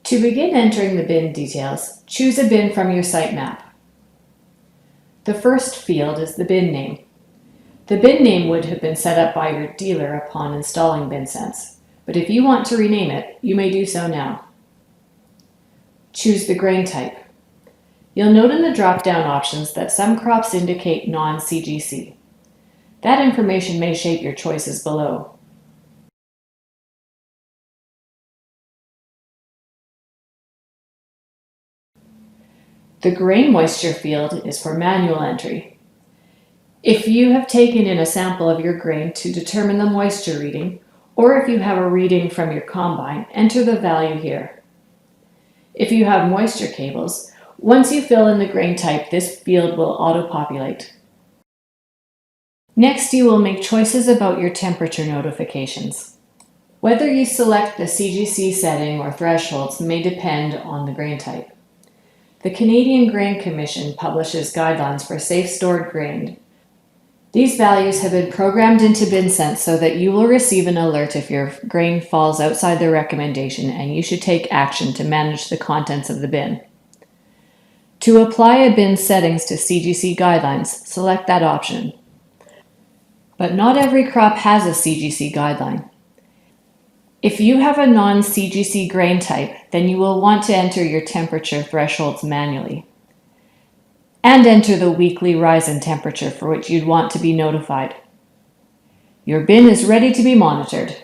To begin entering the bin details, choose a bin from your site map. The first field is the bin name. The bin name would have been set up by your dealer upon installing BinSense, but if you want to rename it, you may do so now. Choose the grain type. You'll note in the drop-down options that some crops indicate non-CGC. That information may shape your choices below. The grain moisture field is for manual entry. If you have taken in a sample of your grain to determine the moisture reading, or if you have a reading from your combine, enter the value here. If you have moisture cables, once you fill in the grain type, this field will auto-populate. Next, you will make choices about your temperature notifications. Whether you select the CGC setting or thresholds may depend on the grain type. The Canadian Grain Commission publishes guidelines for safe stored grain. These values have been programmed into BinSense so that you will receive an alert if your grain falls outside the recommendation and you should take action to manage the contents of the bin. To apply a bin settings to CGC guidelines, select that option. But not every crop has a CGC guideline. If you have a non-CGC grain type, then you will want to enter your temperature thresholds manually and enter the weekly rise in temperature for which you'd want to be notified. Your bin is ready to be monitored.